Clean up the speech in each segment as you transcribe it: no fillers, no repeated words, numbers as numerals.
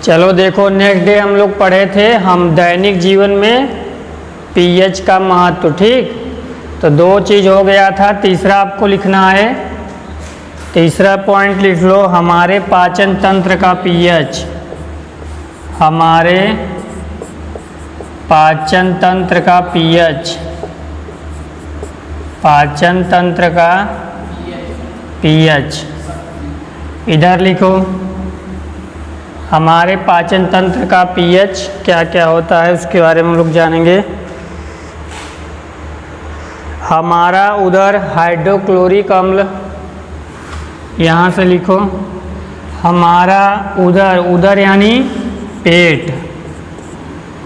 चलो देखो, next day हम लोग पढ़े थे हम दैनिक जीवन में पीएच का महत्व। ठीक, तो दो चीज़ हो गया था, तीसरा आपको लिखना है। तीसरा पॉइंट लिख लो, हमारे पाचन तंत्र का पीएच। हमारे पाचन तंत्र का पीएच। पाचन तंत्र का पीएच इधर लिखो। हमारे पाचन तंत्र का पीएच क्या क्या होता है उसके बारे में हम लोग जानेंगे। हमारा उदर हाइड्रोक्लोरिक अम्ल, यहाँ से लिखो। हमारा उदर, उदर यानी पेट।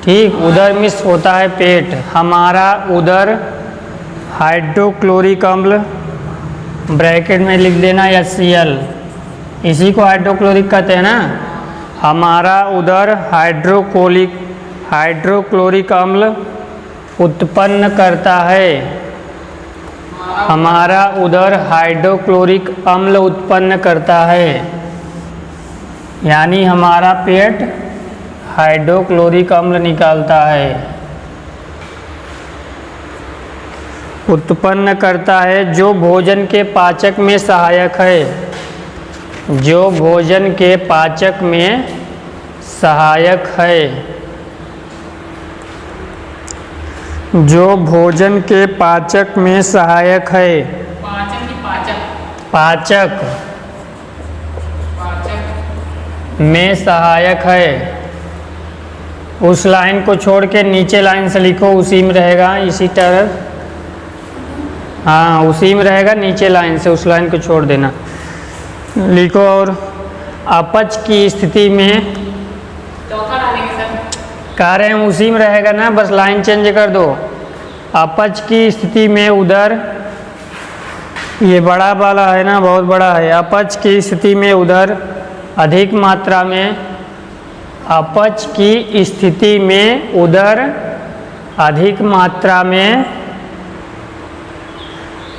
ठीक, उदर मिस होता है पेट। हमारा उदर हाइड्रोक्लोरिक अम्ल, ब्रैकेट में लिख देना HCl, इसी को हाइड्रोक्लोरिक कहते हैं ना। हमारा उदर हाइड्रोक्लोरिक अम्ल उत्पन्न करता है। हमारा उदर हाइड्रोक्लोरिक अम्ल उत्पन्न करता है, यानी हमारा पेट हाइड्रोक्लोरिक अम्ल निकालता है, उत्पन्न करता है, जो भोजन के पाचक में सहायक है। जो भोजन के पाचक में सहायक है। जो भोजन के पाचक में सहायक है। पाचन की पाचक। पाचक पाचक में सहायक है। उस लाइन को छोड़ के नीचे लाइन से लिखो, उसी में रहेगा, इसी तरह। हाँ, उसी में रहेगा, नीचे लाइन से उस लाइन को छोड़ देना। लिखो। और अपच की स्थिति में, चौथा डालेंगे सर। कह रहे हैं उसी में रहेगा ना, बस लाइन चेंज कर दो। अपच की स्थिति में उदर, ये बड़ा वाला है ना, बहुत बड़ा है। अपच की स्थिति में उदर अधिक मात्रा में, अपच की स्थिति में उदर अधिक मात्रा में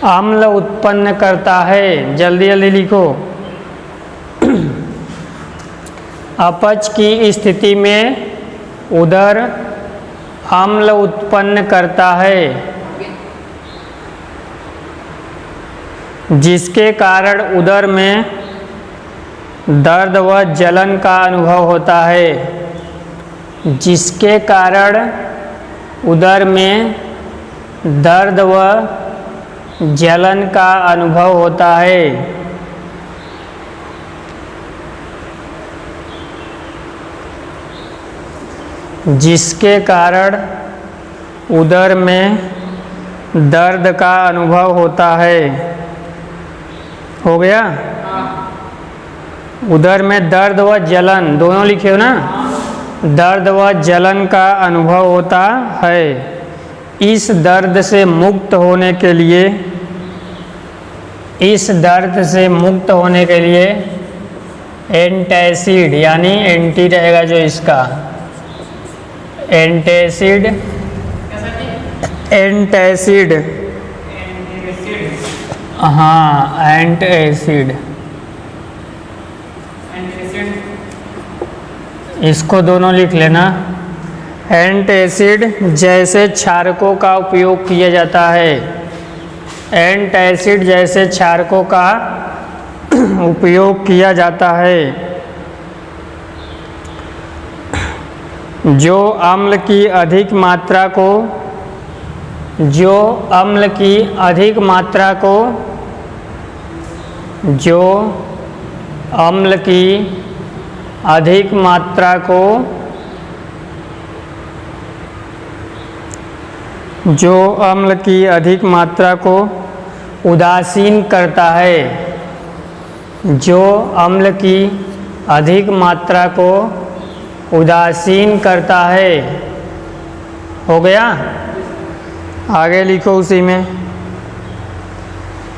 अम्ल उत्पन्न करता है। जल्दी जल्दी लिखो। अपच की स्थिति में उदर अम्ल उत्पन्न करता है, जिसके कारण उदर में दर्द व जलन का अनुभव होता है। जिसके कारण उदर में दर्द व जलन का अनुभव होता है। जिसके कारण उदर में दर्द का अनुभव होता है। हो गया। उदर में दर्द व जलन दोनों लिखे हो ना। दर्द व जलन का अनुभव होता है। इस दर्द से मुक्त होने के लिए, इस दर्द से मुक्त होने के लिए एंटासिड, यानी एंटी रहेगा जो इसका, एंटासिड, एंटासिड, हाँ एंटासिड, इसको दोनों लिख लेना। एंटासिड जैसे क्षारकों का उपयोग किया जाता है। एंटासिड जैसे क्षारकों का उपयोग किया जाता है, जो अम्ल की अधिक मात्रा को, जो अम्ल की अधिक मात्रा को, जो अम्ल की अधिक मात्रा को, जो अम्ल की अधिक मात्रा को उदासीन करता है। जो अम्ल की अधिक मात्रा को उदासीन करता है। हो गया। आगे लिखो उसी में।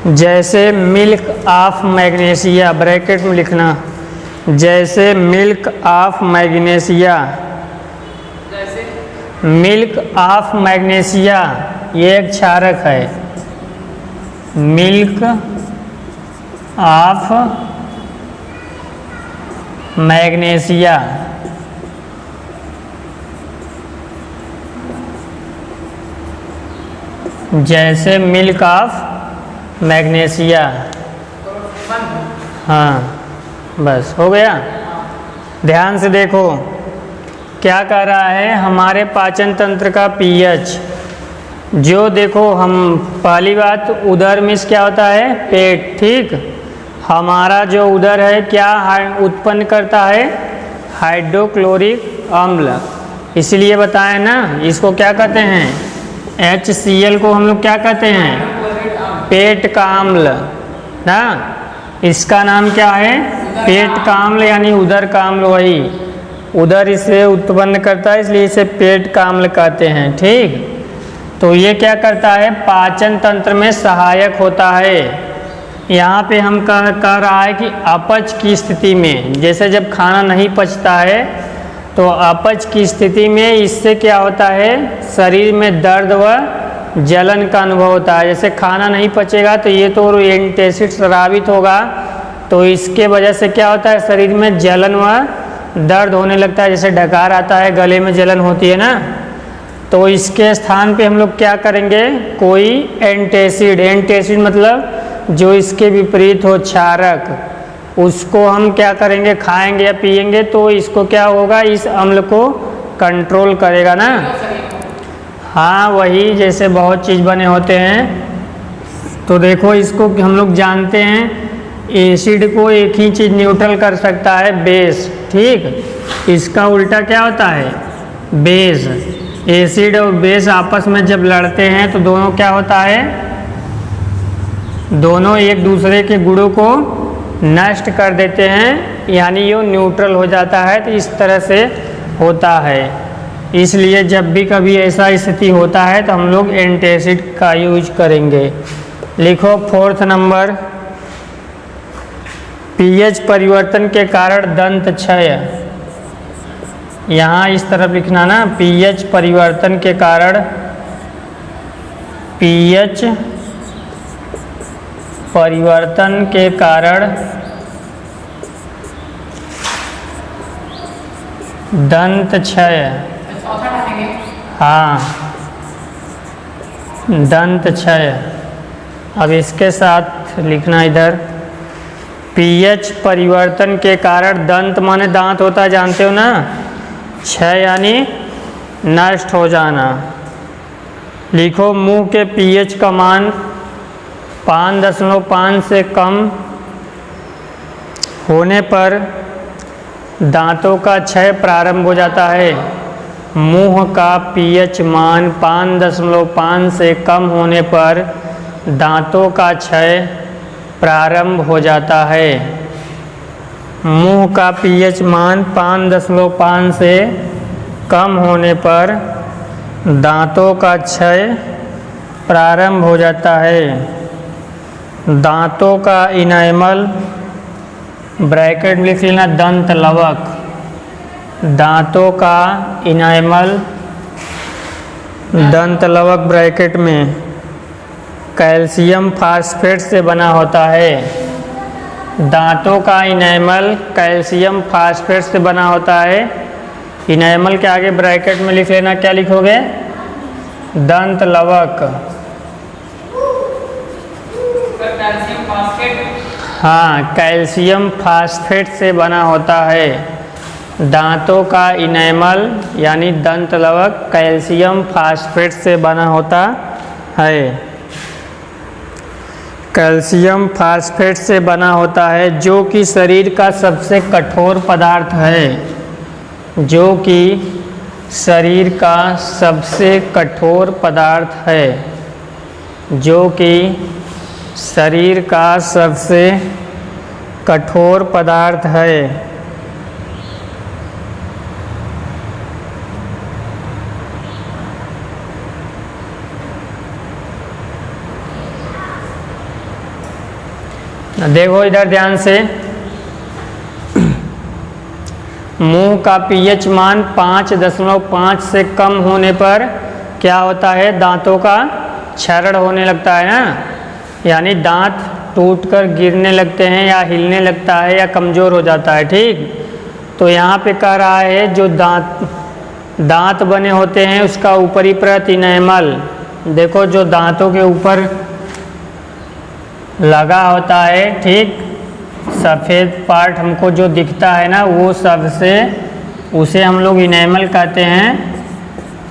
जैसे मिल्क ऑफ मैग्नीशिया, ब्रैकेट में लिखना, जैसे milk of magnesia. Milk of magnesia ये एक क्षारक है। मिल्क ऑफ मैग्नीशिया जैसे मिल्क ऑफ मैग्नीशिया। हाँ बस हो गया। ध्यान से देखो क्या कह रहा है, हमारे पाचन तंत्र का पीएच, जो देखो हम पहली बात उदर मीन्स क्या होता है, पेट, ठीक। हमारा जो उदर है क्या उत्पन्न करता है, हाइड्रोक्लोरिक अम्ल, इसलिए बताएं ना, इसको क्या कहते हैं, HCl को हम लोग क्या कहते हैं, पेट का अम्ल ना। इसका नाम क्या है, पेट का अम्ल यानी उदर का अम्ल, वही उदर इसे उत्पन्न करता है, इसलिए इसे पेट का अम्ल कहते हैं, ठीक। तो ये क्या करता है, पाचन तंत्र में सहायक होता है। यहाँ पे हम कह रहा है कि अपच की स्थिति में, जैसे जब खाना नहीं पचता है तो अपच की स्थिति में इससे क्या होता है, शरीर में दर्द व जलन का अनुभव होता है। जैसे खाना नहीं पचेगा तो ये तो एंटासिड स्रावित होगा, तो इसके वजह से क्या होता है, शरीर में जलन व दर्द होने लगता है। जैसे डकार आता है, गले में जलन होती है ना, तो इसके स्थान पे हम लोग क्या करेंगे, कोई एंटासिड, एंटासिड मतलब जो इसके विपरीत हो, क्षारक, उसको हम क्या करेंगे, खाएंगे या पिएंगे, तो इसको क्या होगा, इस अम्ल को कंट्रोल करेगा ना। हाँ वही, जैसे बहुत चीज़ बने होते हैं, तो देखो इसको हम लोग जानते हैं, एसिड को एक ही चीज़ न्यूट्रल कर सकता है, बेस, ठीक। इसका उल्टा क्या होता है, बेस। एसिड और बेस आपस में जब लड़ते हैं तो दोनों क्या होता है, दोनों एक दूसरे के गुणों को नष्ट कर देते हैं, यानी ये न्यूट्रल हो जाता है। तो इस तरह से होता है, इसलिए जब भी कभी ऐसा स्थिति होता है तो हम लोग एंटासिड का यूज करेंगे। लिखो 4th नंबर, पीएच परिवर्तन के कारण दंत क्षय। यहाँ इस तरफ लिखना ना, पीएच परिवर्तन के कारण, पीएच परिवर्तन के कारण दंत क्षय। हाँ दंत क्षय। अब इसके साथ लिखना इधर, पीएच परिवर्तन के कारण दंत माने दांत होता है, जानते हो ना, क्षय यानी नष्ट हो जाना। लिखो मुंह के पीएच का मान 5.5 से कम होने पर दांतों का क्षय प्रारंभ हो जाता है। मुंह का पीएच मान 5.5 से कम होने पर दांतों का क्षय प्रारंभ हो जाता है। मुंह का पीएच मान 5.5 से कम होने पर दांतों का क्षय प्रारंभ हो जाता है। दांतों का इनामल, ब्रैकेट में लिख लेना, दंत लवक, दांतों का इनामल, दंत लवक ब्रैकेट में कैल्शियम फास्फेट से बना होता है। दांतों का इनामल कैल्शियम फास्फेट से बना होता है। इनामल के आगे ब्रैकेट में लिख लेना, क्या लिखोगे, दंत लवक। कैल्शियम फास्फेट, हाँ कैल्शियम फास्फेट से बना होता है। दांतों का इनेमल यानी दंत लवक कैल्शियम फास्फेट से बना होता है। कैल्शियम फास्फेट से बना होता है, जो कि शरीर का सबसे कठोर पदार्थ है, जो कि शरीर का सबसे कठोर पदार्थ है, जो कि शरीर का सबसे कठोर पदार्थ है। देखो इधर ध्यान से, मुंह का पीएच मान 5.5 से कम होने पर क्या होता है, दांतों का क्षरण होने लगता है ना, यानी दांत टूटकर गिरने लगते हैं या हिलने लगता है या कमज़ोर हो जाता है, ठीक। तो यहाँ पे कह रहा है जो दांत बने होते हैं उसका ऊपरी परत इनेमल देखो जो दांतों के ऊपर लगा होता है, ठीक, सफ़ेद पार्ट हमको जो दिखता है ना, वो सबसे, उसे हम लोग इनेमल कहते हैं।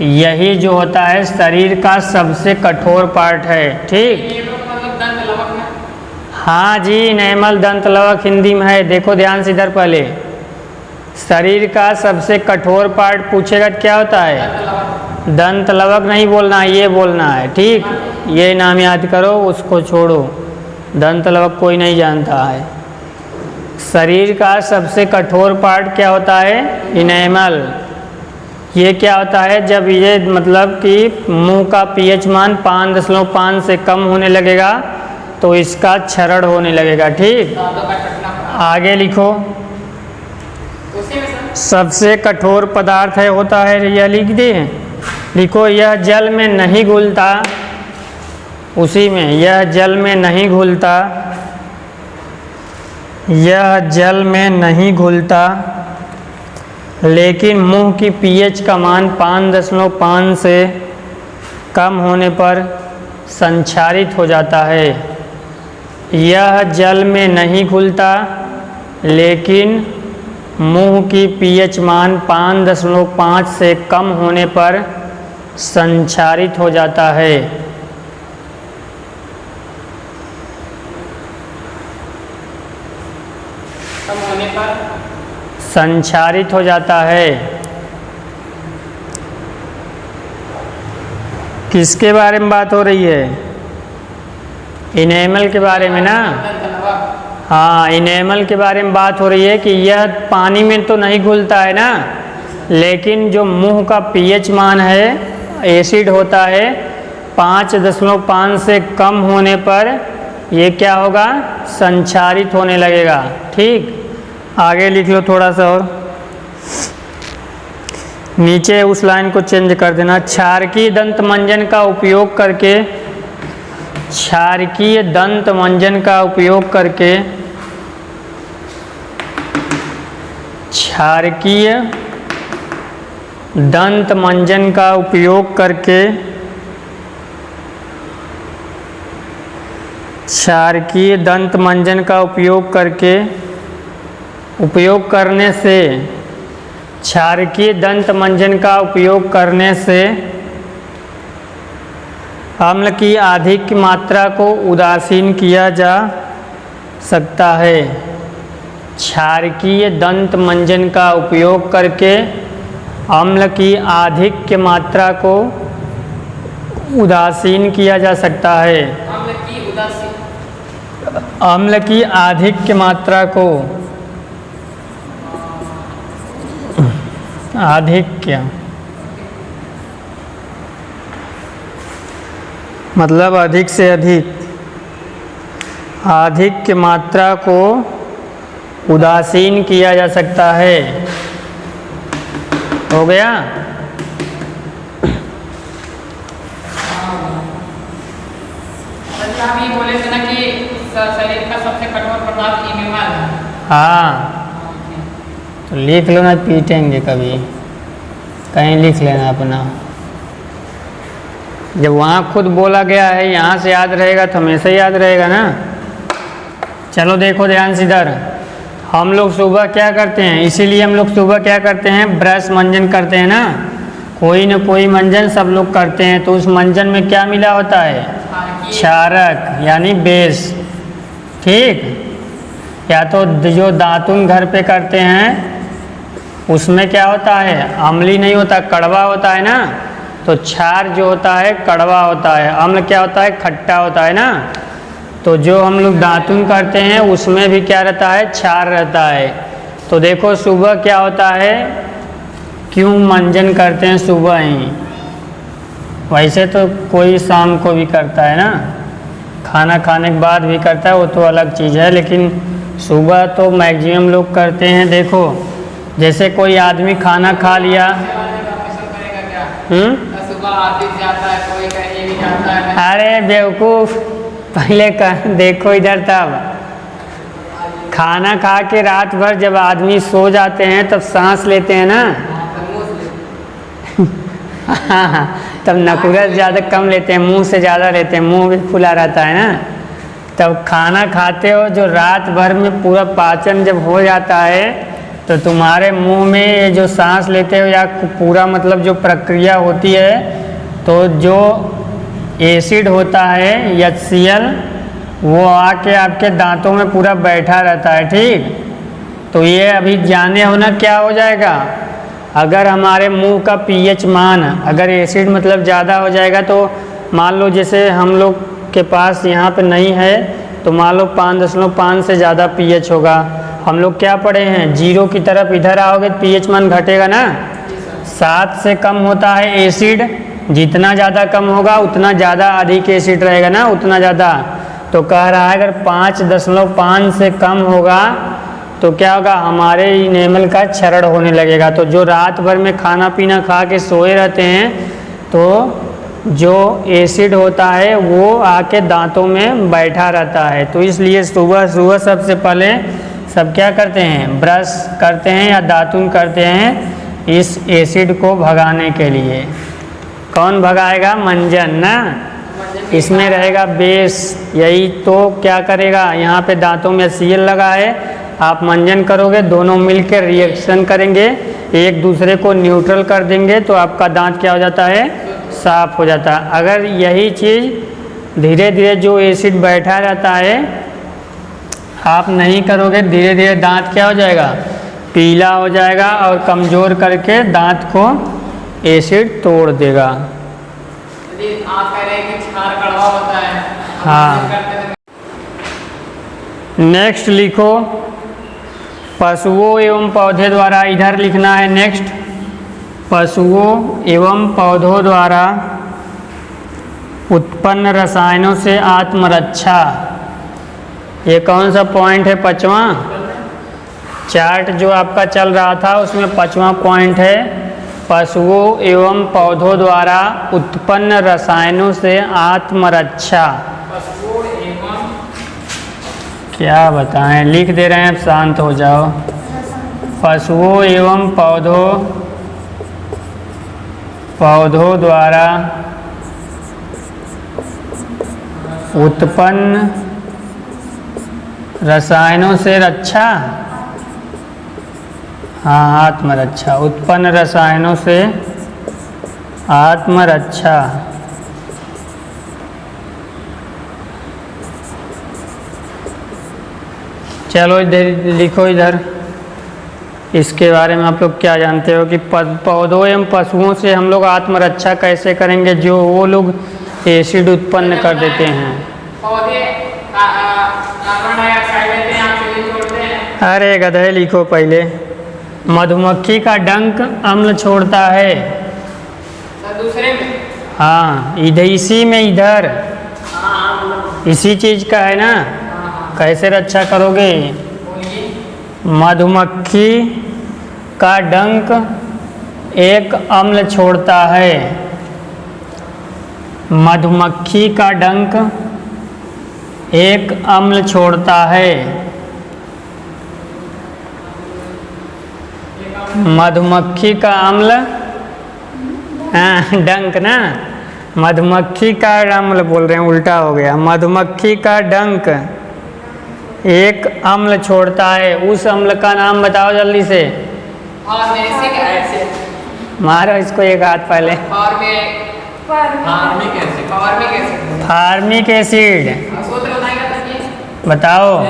यही जो होता है शरीर का सबसे कठोर पार्ट है, ठीक। ये लोग मतलब दंत लवक में। हाँ जी, इनेमल दंत लवक हिंदी में है। देखो ध्यान से इधर, पहले शरीर का सबसे कठोर पार्ट पूछेगा क्या होता है? दंत लवक। दंत लवक नहीं बोलना है, ये बोलना है, ठीक। ये नाम याद करो, उसको छोड़ो, दंत लवक कोई नहीं जानता है। शरीर का सबसे कठोर पार्ट क्या होता है? इनेमल। ये क्या होता है? जब ये मतलब कि मुंह का पीएच मान 5.5 से कम होने लगेगा तो इसका क्षरण होने लगेगा, ठीक। दांतों का कटना पड़ा। आगे लिखो। उसी में सर सबसे कठोर पदार्थ है होता है, यह लिख दे। लिखो, यह जल में नहीं घुलता, उसी में, यह जल में नहीं घुलता, यह जल में नहीं घुलता, लेकिन मुंह की पीएच का मान 5.5 से कम होने पर संक्षारित हो जाता है। यह जल में नहीं घुलता, लेकिन मुंह की पीएच मान 5.5 से कम होने पर संक्षारित हो जाता है। कम होने पर संक्षारित हो जाता है। किसके बारे में बात हो रही है? इनेमल के बारे में ना। दंत लवक। हाँ, इनेमल के बारे में बात हो रही है कि यह पानी में तो नहीं घुलता है ना, लेकिन जो मुंह का पीएच मान है, एसिड होता है, 5.5 से कम होने पर ये क्या होगा? संक्षारित होने लगेगा, ठीक। आगे लिख लो थोड़ा सा और, नीचे उस लाइन को चेंज कर देना। क्षारकीय दंत मंजन का उपयोग करके, क्षारकीय दंत मंजन का उपयोग करके, क्षारकीय दंत मंजन का उपयोग करके, क्षारकीय दंत मंजन का उपयोग करके, उपयोग करने से, क्षारकीय दंत मंजन का उपयोग करने से अम्ल की अधिक मात्रा को उदासीन किया जा सकता है। क्षारकीय दंत मंजन का उपयोग करके अम्ल की अधिक मात्रा को उदासीन किया जा सकता है। अम्ल की उदासी। अम्ल की अधिक मात्रा को, आधिक्य मतलब अधिक से अधिक, अधिक मात्रा को उदासीन किया जा सकता है। हो गया? हम ये बोले थे ना कि शरीर का सबसे कठोर पदार्थ इनेमल है। हाँ, तो लिख लो ना, पीटेंगे कभी, कहीं लिख लेना अपना। जब वहाँ खुद बोला गया है, यहाँ से याद रहेगा तो हमेशा याद रहेगा ना। चलो देखो ध्यान से इधर, हम लोग सुबह क्या करते हैं, इसीलिए हम लोग सुबह क्या करते हैं? ब्रश मंजन करते हैं ना, कोई न कोई मंजन सब लोग करते हैं। तो उस मंजन में क्या मिला होता है? क्षारक यानी बेस, ठीक। या तो जो दातुन घर पे करते हैं उसमें क्या होता है? अम्ली नहीं होता, कड़वा होता है ना। तो क्षार जो होता है कड़वा होता है, अम्ल क्या होता है? खट्टा होता है ना। तो जो हम लोग दातुन करते हैं उसमें भी क्या रहता है? क्षार रहता है। तो देखो सुबह क्या होता है, क्यों मंजन करते हैं सुबह ही? वैसे तो कोई शाम को भी करता है ना, खाना खाने के बाद भी करता है, वो तो अलग चीज़ है, लेकिन सुबह तो मैक्सिमम लोग करते हैं। देखो जैसे कोई आदमी खाना खा लिया, सुबह ऑफिस जाता है, कोई कहीं भी जाता है। अरे बेवकूफ़, पहले देखो इधर, तब खाना खा के रात भर जब आदमी सो जाते हैं तब सांस लेते हैं ना, हाँ, तब नकुरस ज़्यादा कम लेते हैं, मुंह से ज़्यादा लेते हैं, मुंह भी खुला रहता है ना। तब खाना खाते हो जो रात भर में पूरा पाचन जब हो जाता है तो तुम्हारे मुंह में ये जो सांस लेते हो या पूरा मतलब जो प्रक्रिया होती है तो जो एसिड होता है HCl वो आके आपके दांतों में पूरा बैठा रहता है, ठीक। तो ये अभी जाने हो ना क्या हो जाएगा, अगर हमारे मुंह का pH मान अगर एसिड मतलब ज़्यादा हो जाएगा तो मान लो जैसे हम लोग के पास यहाँ पे नहीं है तो मान लो 5.5 से ज़्यादा pH होगा। हम लोग क्या पढ़े हैं, 0 की तरफ इधर आओगे तो pH मान घटेगा ना। 7 से कम होता है एसिड, जितना ज़्यादा कम होगा उतना ज़्यादा अधिक एसिड रहेगा ना, उतना ज़्यादा। तो कह रहा है अगर 5.5 से कम होगा तो क्या होगा, हमारे इनेमल का क्षरण होने लगेगा। तो जो रात भर में खाना पीना खा के सोए रहते हैं तो जो एसिड होता है वो आके दांतों में बैठा रहता है। तो इसलिए सुबह सुबह सबसे पहले सब क्या करते हैं, ब्रश करते हैं या दातुन करते हैं इस एसिड को भगाने के लिए। कौन भगाएगा, मंजन ना, इसमें रहेगा बेस। यही तो क्या करेगा, यहाँ पे दांतों में HCl लगा है, आप मंजन करोगे दोनों मिलकर रिएक्शन करेंगे, एक दूसरे को न्यूट्रल कर देंगे तो आपका दांत क्या हो जाता है, साफ हो जाता है। अगर यही चीज़ धीरे धीरे जो एसिड बैठा रहता है आप नहीं करोगे, धीरे धीरे दांत क्या हो जाएगा, पीला हो जाएगा और कमज़ोर करके दांत को एसिड तोड़ देगा। आप कह रहे हैं कि क्षार कड़वा होता है। हाँ, नेक्स्ट लिखो, पशुओं एवं पौधे द्वारा, इधर लिखना है नेक्स्ट, पशुओं एवं पौधों द्वारा उत्पन्न रसायनों से आत्मरक्षा। ये कौन सा पॉइंट है, 5वां। चार्ट जो आपका चल रहा था उसमें 5वां पॉइंट है, पशुओं एवं पौधों द्वारा उत्पन्न रसायनों से आत्मरक्षा। क्या बताएं, लिख दे रहे हैं, अब शांत हो जाओ। पशुओं एवं पौधों द्वारा उत्पन्न रसायनों से रक्षा, हाँ आत्मरक्षा, उत्पन्न रसायनों से आत्मरक्षा। चलो इधर लिखो, इधर इसके बारे में आप लोग क्या जानते हो कि पौधों एवं पशुओं से हम लोग आत्मरक्षा कैसे करेंगे जो वो लोग एसिड उत्पन्न कर देते हैं। पौधे कार्बन डाइऑक्साइड लेते हैं, ऑक्सीजन छोड़ते हैं। अरे गधे लिखो पहले, मधुमक्खी का डंक अम्ल छोड़ता है। सर दूसरे में, हाँ इधर इसी में, इधर इसी चीज का है ना। कैसे रक्षा करोगे, मधुमक्खी का डंक एक अम्ल छोड़ता है, मधुमक्खी का डंक एक अम्ल छोड़ता है। मधुमक्खी का अम्ल, हाँ डंक ना, मधुमक्खी का अम्ल बोल रहे हैं, उल्टा हो गया। मधुमक्खी का डंक एक अम्ल छोड़ता है, उस अम्ल का नाम बताओ जल्दी से। मारो इसको एक हाथ पहले। फार्मिक एसिड, बताओ।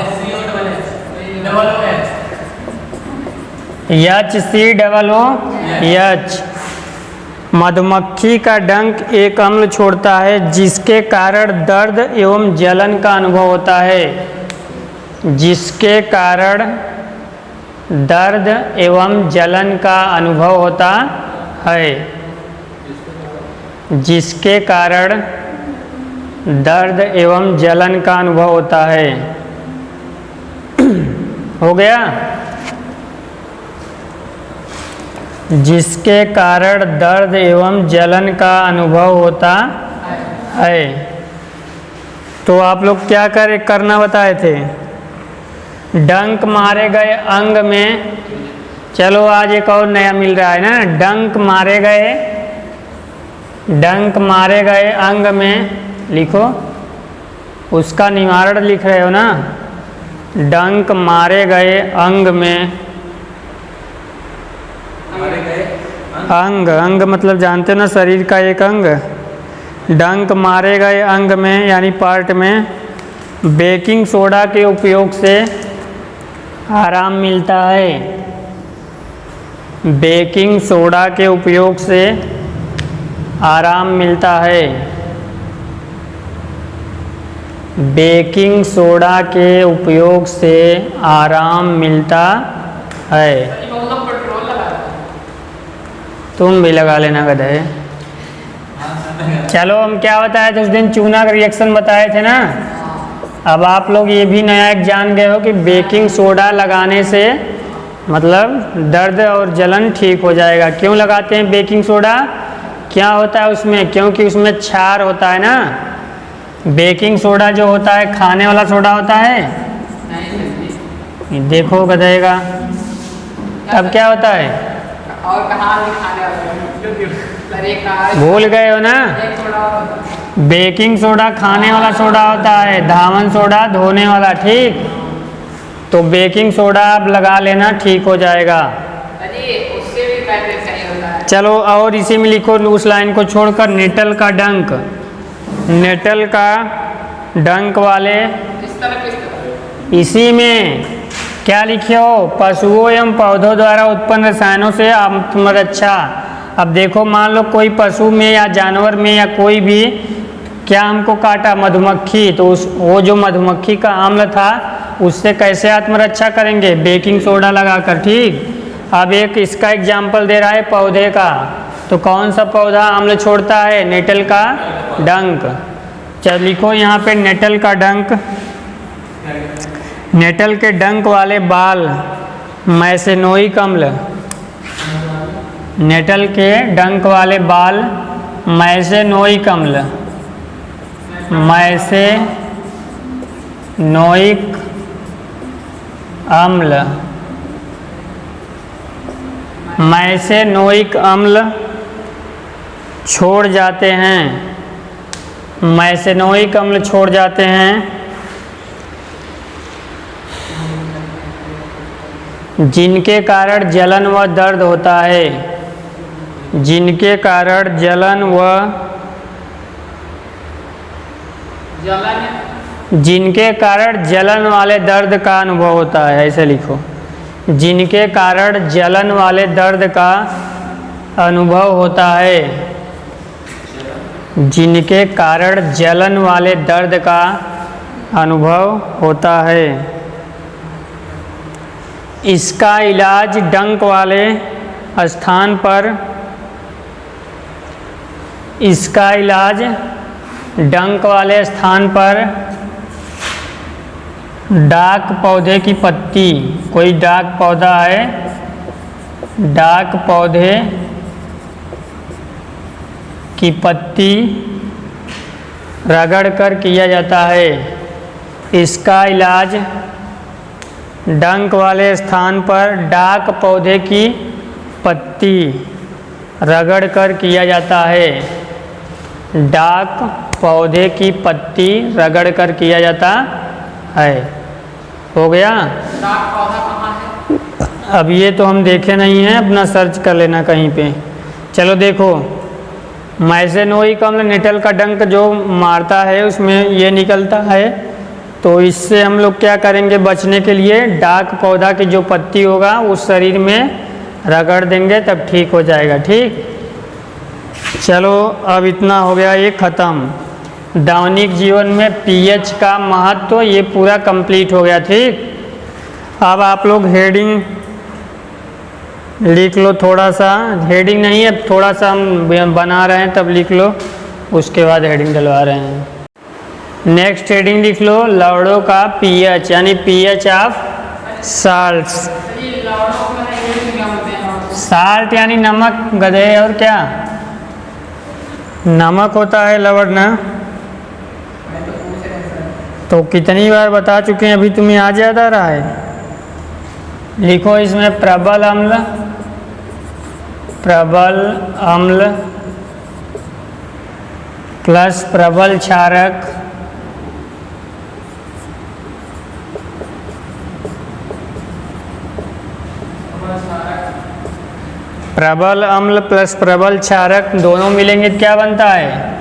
HCOOH। मधुमक्खी का डंक एक अम्ल छोड़ता है जिसके कारण दर्द एवं जलन का अनुभव होता है, जिसके कारण दर्द एवं जलन का अनुभव होता है, जिसके कारण दर्द एवं जलन का अनुभव होता है। हो गया, जिसके कारण दर्द एवं जलन का अनुभव होता है। तो आप लोग क्या करना बताए थे, डंक मारे गए अंग में, चलो आज एक और नया मिल रहा है ना, डंक मारे गए डंक मारे गए अंग में लिखो, उसका निवारण लिख रहे हो ना। डंक मारे गए अंग में, अंग अंग मतलब जानते हो ना, शरीर का एक अंग। डंक मारे गए अंग में यानी पार्ट में बेकिंग सोडा के उपयोग से आराम मिलता है। बेकिंग सोडा के उपयोग से आराम मिलता है। बेकिंग सोडा के उपयोग से आराम मिलता है। पेट्रोल लगा तुम भी लगा लेना गधे। चलो हम क्या बताए थे उस दिन, चूना का रिएक्शन बताए थे ना। अब आप लोग ये भी नया एक जान गए हो कि बेकिंग सोडा लगाने से मतलब दर्द और जलन ठीक हो जाएगा। क्यों लगाते हैं बेकिंग सोडा? क्या होता है उसमें? क्योंकि उसमें क्षार होता है ना। बेकिंग सोडा जो होता है खाने वाला सोडा होता है। देखो गधेगा। अब क्या होता है? और कहाँ खाने वाला भूल गए हो ना। बेकिंग सोडा खाने वाला सोडा होता है, धावन सोडा धोने वाला। ठीक, तो बेकिंग सोडा आप लगा लेना, ठीक हो जाएगा। उससे भी कहते सही होता है। चलो और इसी में लिखो उस लाइन को छोड़कर, नेटल का डंक। नेटल का डंक वाले इस तरह इसी में क्या लिखे हो? पशुओं एवं पौधों द्वारा उत्पन्न रसायनों से आत्मरक्षा। अब देखो मान लो कोई पशु में या जानवर में या कोई भी क्या हमको काटा, मधुमक्खी, तो उस वो जो मधुमक्खी का अम्ल था उससे कैसे आत्मरक्षा करेंगे? बेकिंग सोडा लगाकर। ठीक, अब एक इसका एग्जाम्पल दे रहा है पौधे का, तो कौन सा पौधा अम्ल छोड़ता है? नेटल का डंक। चल लिखो यहाँ पे नेटल का डंक। नेटल के डंक वाले बाल मैसेनोइक अम्ल। नेटल के डंक वाले बाल मैसेनोइक अम्ल। मैसेनोइक अम्ल। मैसेनोइक अम्ल छोड़ जाते हैं। मैसेनोइक अम्ल छोड़ जाते हैं जिनके कारण जलन व दर्द होता है। जिनके कारण जलन व जिनके कारण जलन वाले दर्द का अनुभव होता है, ऐसे लिखो। जिनके कारण जलन वाले दर्द का अनुभव होता है। जिनके कारण जलन वाले दर्द का अनुभव होता है। इसका इलाज डंक वाले स्थान पर, इसका इलाज डंक वाले स्थान पर डाक पौधे की पत्ती, कोई डाक पौधा है, डाक पौधे की पत्ती रगड़कर किया जाता है। इसका इलाज डंक वाले स्थान पर डाक पौधे की पत्ती रगड़कर किया जाता है। डाक पौधे की पत्ती रगड़कर किया जाता है। हो गया? डाक पौधा कहाँ है? अब ये तो हम देखे नहीं हैं, अपना सर्च कर लेना कहीं पे। चलो देखो, मैसेनोइक अम्ल नेटल का डंक जो मारता है उसमें ये निकलता है, तो इससे हम लोग क्या करेंगे बचने के लिए? डाक पौधा की जो पत्ती होगा उस शरीर में रगड़ देंगे, तब ठीक हो जाएगा। ठीक, चलो अब इतना हो गया ये ख़त्म। दैनिक जीवन में पीएच का महत्व ये पूरा कंप्लीट हो गया। ठीक, अब आप लोग हेडिंग लिख लो थोड़ा सा। हेडिंग नहीं है, थोड़ा सा हम बना रहे हैं तब लिख लो, उसके बाद हेडिंग डलवा रहे हैं। नेक्स्ट हेडिंग लिख लो, लवड़ों का पीएच यानी पीएच ऑफ साल्ट्स। साल्ट यानी नमक गधे, और क्या? नमक होता है लवण ना। तो कितनी बार बता चुके हैं, अभी तुम्हें याद आ रहा है? लिखो इसमें प्रबल अम्ल, प्रबल अम्ल, प्लस प्रबल क्षारक प्रबल अम्ल प्लस प्रबल क्षारक दोनों मिलेंगे तो क्या बनता है?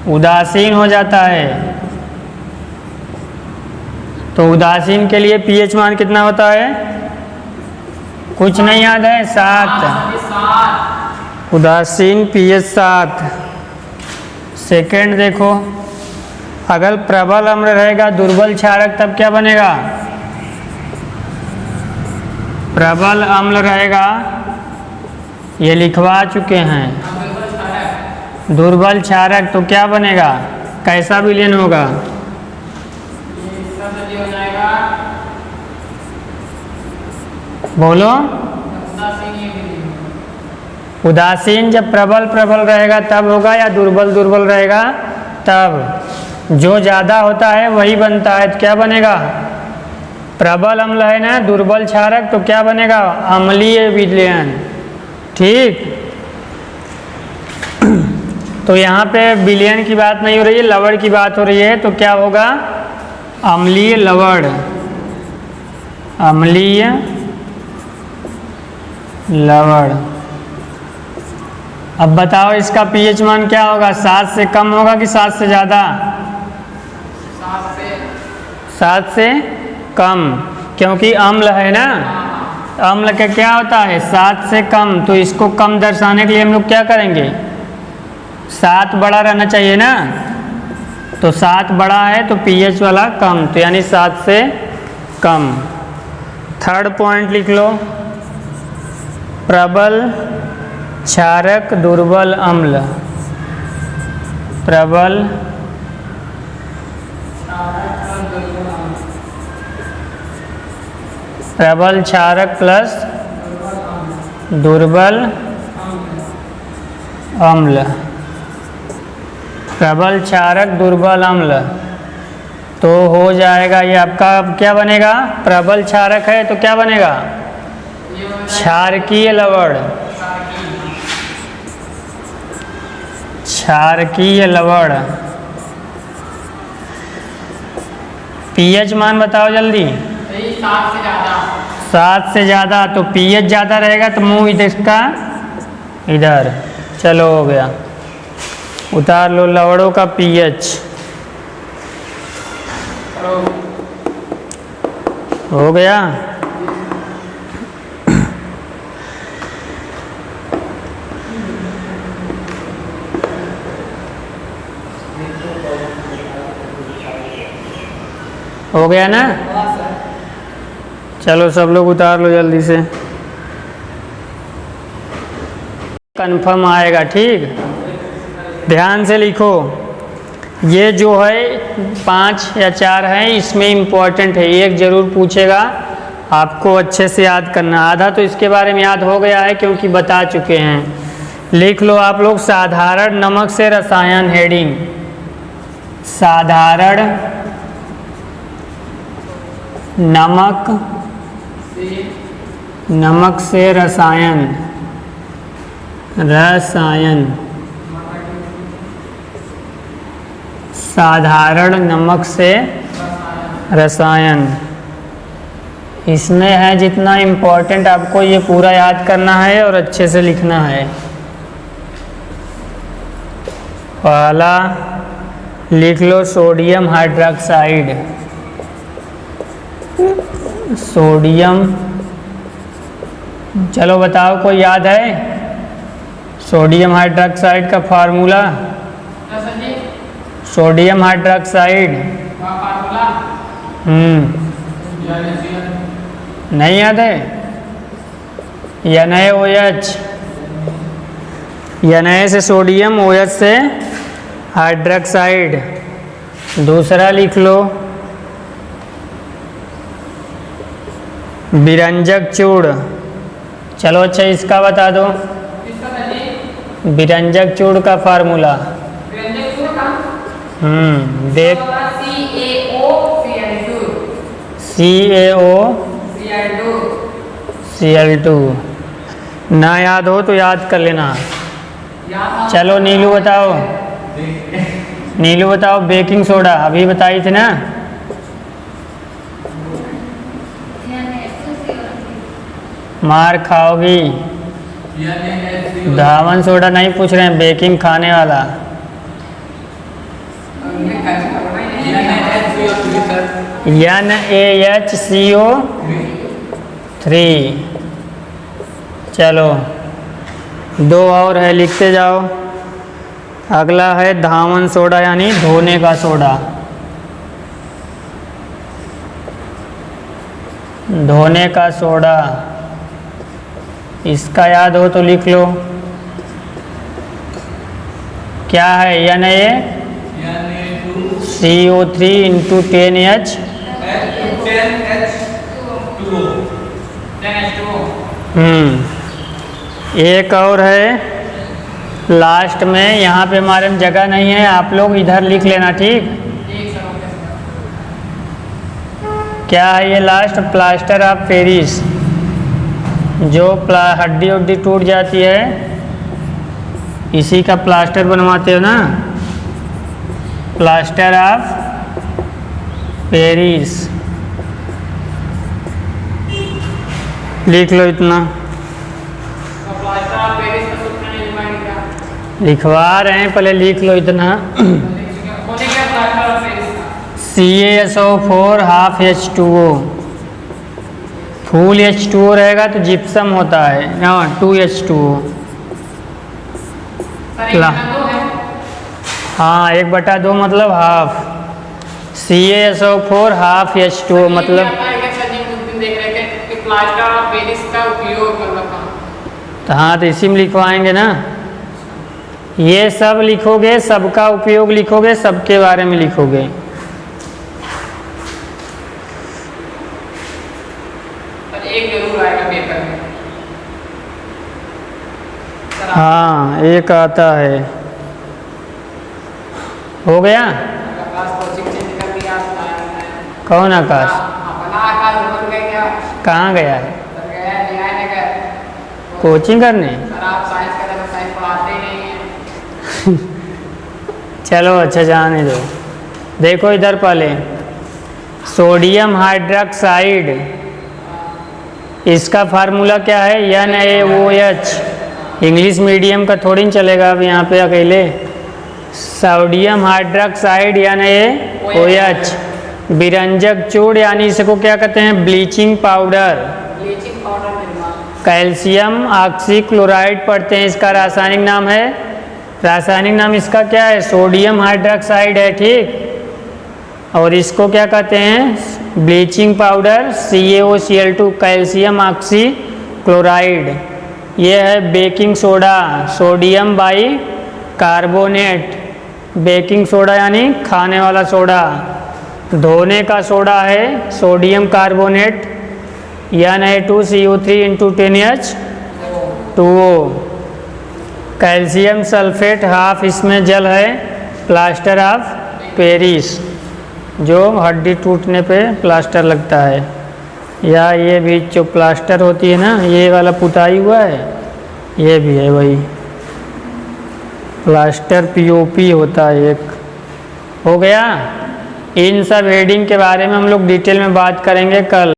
उदासीन हो जाता है। तो उदासीन के लिए पीएच मान कितना होता है? कुछ नहीं याद है? 7। उदासीन पीएच 7। सेकंड देखो, अगर प्रबल अम्ल रहेगा दुर्बल क्षारक तब क्या बनेगा? प्रबल अम्ल रहेगा, ये लिखवा चुके हैं। दुर्बल क्षारक तो क्या बनेगा? कैसा विलयन होगा? बोलो। उदासीन जब प्रबल प्रबल रहेगा तब होगा या दुर्बल दुर्बल रहेगा तब? जो ज़्यादा होता है वही बनता है, तो क्या बनेगा? प्रबल अम्ल है ना दुर्बल क्षारक, तो क्या बनेगा? अम्लीय विलयन। ठीक। तो यहाँ पे विलयन की बात नहीं हो रही है, लवण की बात हो रही है। तो क्या होगा? अम्लीय लवण। अम्लीय लवण। अब बताओ इसका पीएच मान क्या होगा? 7 से कम होगा कि 7 से ज़्यादा? 7 से कम, क्योंकि अम्ल है ना। अम्ल का क्या होता है? 7 से कम। तो इसको कम दर्शाने के लिए हम लोग क्या करेंगे? 7 बड़ा रहना चाहिए ना। तो 7 बड़ा है तो पीएच वाला कम, तो यानी 7 से कम। थर्ड पॉइंट लिख लो, प्रबल क्षारक दुर्बल अम्ल। प्रबल प्रबल क्षारक प्लस दुर्बल अम्ल। प्रबल क्षारक दुर्बल अम्ल तो हो जाएगा ये आपका। अब क्या बनेगा? प्रबल क्षारक है तो क्या बनेगा? क्षारकीय लवण। क्षारकीय लवण। पीएच मान बताओ जल्दी। 7 से ज़्यादा। 7 से ज़्यादा, तो पीएच ज़्यादा रहेगा तो मुंह इधर का इधर। चलो हो गया, उतार लो लवड़ों का पीएच। हो गया। हो गया ना? चलो सब लोग उतार लो जल्दी से, कंफर्म आएगा। ठीक, ध्यान से लिखो। ये जो है 5 या 4 है, इसमें इम्पोर्टेंट है, एक जरूर पूछेगा, आपको अच्छे से याद करना। आधा तो इसके बारे में याद हो गया है क्योंकि बता चुके हैं। लिख लो आप लोग, साधारण नमक से रसायन। हेडिंग, साधारण नमक से रसायन। साधारण नमक से रसायन। इसमें है जितना इम्पोर्टेंट, आपको ये पूरा याद करना है और अच्छे से लिखना है। पहला लिख लो सोडियम हाइड्रोक्साइड। सोडियम, चलो बताओ कोई याद है? सोडियम हाइड्रोक्साइड का फार्मूला। सोडियम हाइड्रोक्साइड नहीं याद है? NaOH, Na से सोडियम, OH से हाइड्रोक्साइड। दूसरा लिख लो विरंजक चूड़। चलो अच्छा इसका बता दो, विरंजक चूड़ का फार्मूला। देख, CaO Cl2। ना याद हो तो याद कर लेना। चलो नीलू बताओ, नीलू बताओ बेकिंग सोडा अभी बताई थी ना। मार खाओगी। धावन सोडा नहीं पूछ रहे हैं, बेकिंग खाने वाला। NaHCO3। चलो दो और है, लिखते जाओ। अगला है धावन सोडा यानी धोने का सोडा। धोने का सोडा, इसका याद हो तो लिख लो। क्या है? NaCO3 into 10H। एक और है लास्ट में, यहाँ पे हमारे में जगह नहीं है, आप लोग इधर लिख लेना, ठीक। क्या है ये लास्ट? Plaster of Paris. जो हड्डी उड्डी टूट जाती है इसी का प्लास्टर बनवाते हो ना, प्लास्टर ऑफ पेरिस। लिख लो इतना। लिखवा रहे हैं, पहले लिख लो इतना। CaSO4 half H2O। Full H2O रहेगा तो जिप्सम होता है ना, 2H2O। हाँ 1/2 मतलब हाफ। CaSO4 हाफ H2O मतलब। तो हाँ तो इसी में लिखवाएंगे ना, ये सब लिखोगे, सबका उपयोग लिखोगे, सबके बारे में लिखोगे। एक जरूर आएगा पेपर में। हाँ एक आता है। हो गया? कौन आकाश? कहाँ गया है? कोचिंग करने? आप साइंस का साइंस पढ़ाते ही नहीं हैं। चलो अच्छा जाने दो। देखो इधर पहले सोडियम हाइड्रोक्साइड, इसका फार्मूला क्या है? NaOH। इंग्लिश मीडियम का थोड़ी नहीं चलेगा अब यहाँ पे अकेले। Sodium hydroxide NaOH। विरंजक चूड़ यानी इसको क्या कहते हैं? Bleaching powder. कैल्शियम ऑक्सीक्लोराइड पढ़ते हैं, इसका रासायनिक नाम है। रासायनिक नाम इसका क्या है? सोडियम हाइड्रोक्साइड है, ठीक। और इसको क्या कहते हैं? Bleaching powder CaOCl2, calcium oxychloride. ये है baking soda, sodium by carbonate. Baking soda यानी खाने वाला सोडा। धोने का सोडा है sodium carbonate, Na2CO3 into 10H2O। Calcium sulphate half, इसमें जल है, प्लास्टर ऑफ पेरिस, जो हड्डी टूटने पे प्लास्टर लगता है। या ये भी जो प्लास्टर होती है ना, ये वाला पुताई हुआ है, ये भी है वही प्लास्टर। POP होता है एक। हो गया? इन सब हेडिंग के बारे में हम लोग डिटेल में बात करेंगे कल।